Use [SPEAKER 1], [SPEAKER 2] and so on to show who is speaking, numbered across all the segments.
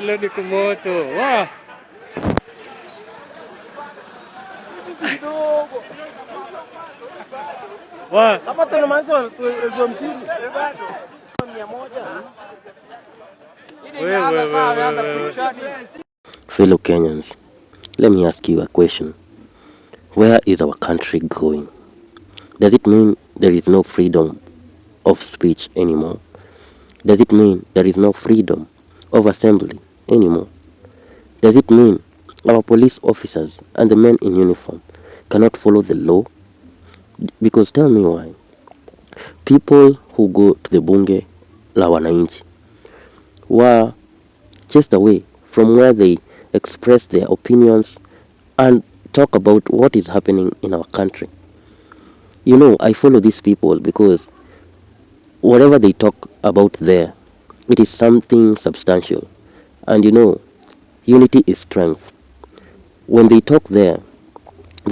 [SPEAKER 1] Leo ni kumoto. Wow.
[SPEAKER 2] Hapa tunamaliza mshindi.
[SPEAKER 3] Fellow Kenyans, let me ask you a question. Where is our country going? Does it mean there is no freedom of speech anymore? Does it mean there is no freedom of assembly anymore? Does it mean our police officers and the men in uniform cannot follow the law? Because tell me why. People who go to the Bunge La Mwananchi were chased away from where they express their opinions and talk about what is happening in our country. You know, I follow these people because whatever they talk about there, it is something substantial. And you know, unity is strength. When they talk there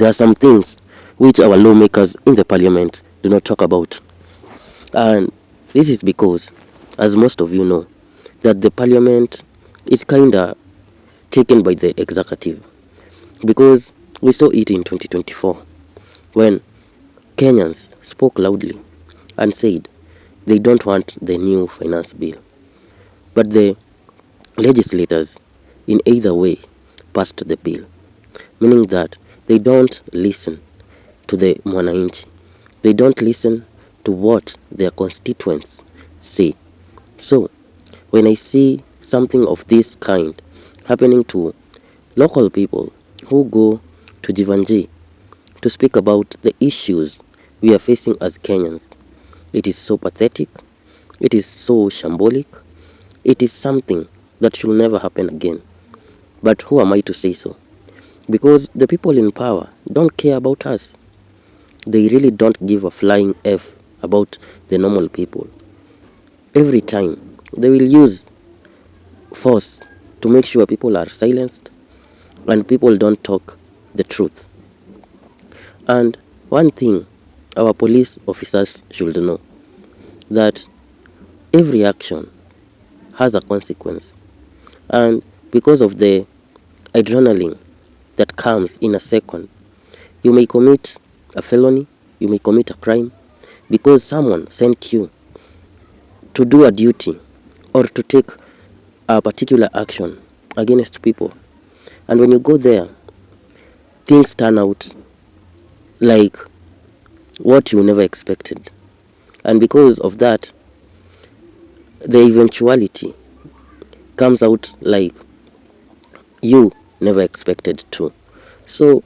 [SPEAKER 3] are some things which our lawmakers in the parliament do not talk about. And this is because, as most of you know, that the parliament is kinda taken by the executive. Because we saw it in 2024 when Kenyans spoke loudly and said they don't want the new finance bill. But the legislators in either way passed the bill, meaning that they don't listen to the Mwananchi. They don't listen to what their constituents say. So, when I see something of this kind happening to local people who go to Jivanjee to speak about the issues we are facing as Kenyans, it is so pathetic, it is so shambolic, it is something that should never happen again. But who am I to say so? Because the people in power don't care about us. They really don't give a flying F about the normal people. Every time, they will use force to make sure people are silenced and people don't talk the truth. And one thing our police officers should know, that every action has a consequence. And because of the adrenaline that comes in a second, you may commit a felony, you may commit a crime because someone sent you to do a duty or to take a particular action against people. And when you go there, things turn out like what you never expected. And because of that, the eventuality comes out like you never expected to. So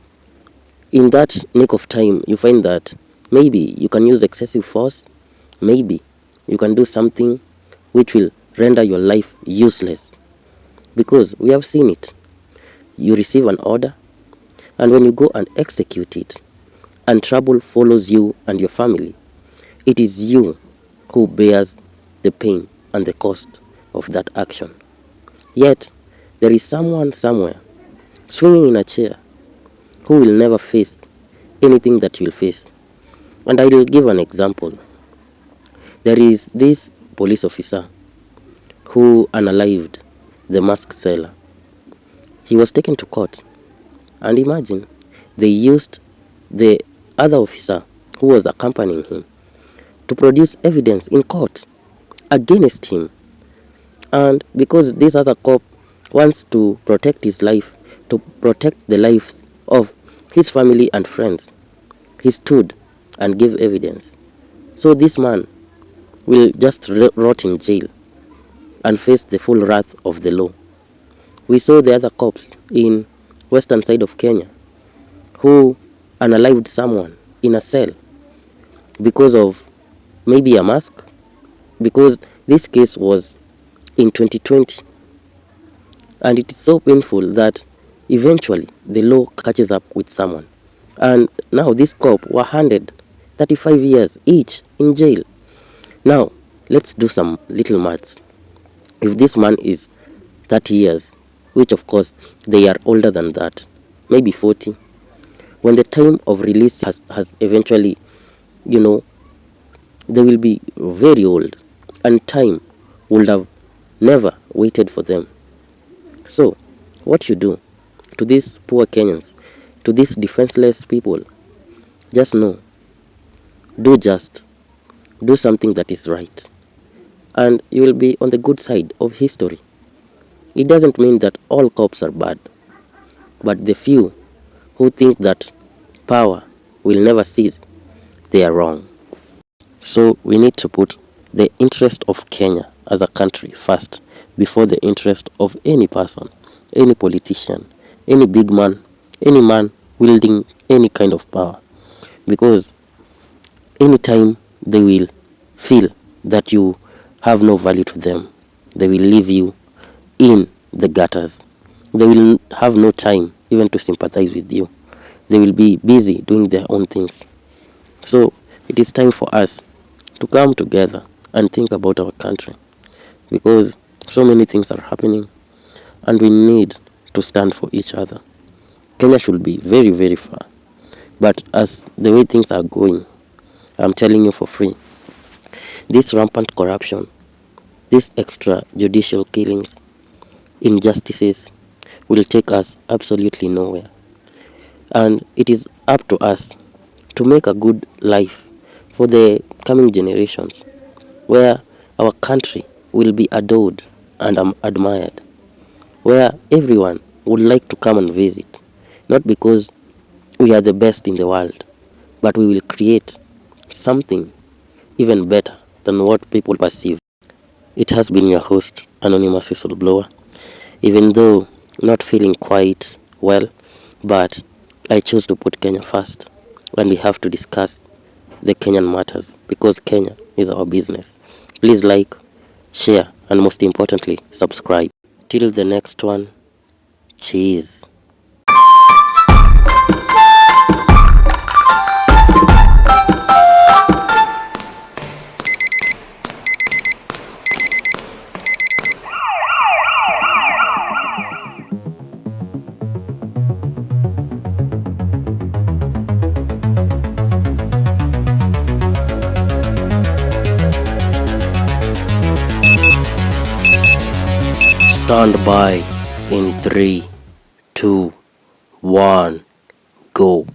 [SPEAKER 3] in that nick of time, you find that maybe you can use excessive force, maybe you can do something which will render your life useless. Because we have seen it. You receive an order, and when you go and execute it, and trouble follows you and your family, it is you who bears the pain and the cost of that action. Yet, there is someone somewhere swinging in a chair who will never face anything that you will face. And I will give an example. There is this police officer who unalived the mask seller. He was taken to court, and imagine, they used the other officer who was accompanying him to produce evidence in court against him. And because this other cop wants to protect his life, to protect the lives of his family and friends, he stood and gave evidence. So this man will just rot in jail and face the full wrath of the law. We saw the other cops in western side of Kenya who unalived someone in a cell because of maybe a mask, because this case was in 2020, and it is so painful that eventually the law catches up with someone, and now this cop were handed 35 years each in jail. Now let's do some little maths. If this man is 30 years, which of course they are older than that, maybe 40, when the time of release has eventually, they will be very old, and time would have never waited for them. So what you do to these poor Kenyans, to these defenseless people, just know, do something that is right, and you will be on the good side of history. It doesn't mean that all cops are bad, but the few who think that power will never cease, they are wrong. So we need to put the interest of Kenya as a country first, before the interest of any person, any politician, any big man, any man wielding any kind of power. Because anytime they will feel that you have no value to them, they will leave you in the gutters. They will have no time even to sympathize with you. They will be busy doing their own things. So it is time for us to come together and think about our country, because so many things are happening and we need to stand for each other. Kenya should be very, very far. But as the way things are going, I'm telling you for free, this rampant corruption, these extrajudicial killings, injustices will take us absolutely nowhere. And it is up to us to make a good life for the coming generations, where our country will be adored and admired, where everyone would like to come and visit, not because we are the best in the world, but we will create something even better than what people perceive. It has been your host, Anonymous Whistleblower, even though not feeling quite well, but I chose to put Kenya first, and we have to discuss the Kenyan matters, because Kenya is our business. Please like, share, and most importantly, subscribe. Till the next one, cheers. Stand by in 3, 2, 1, go.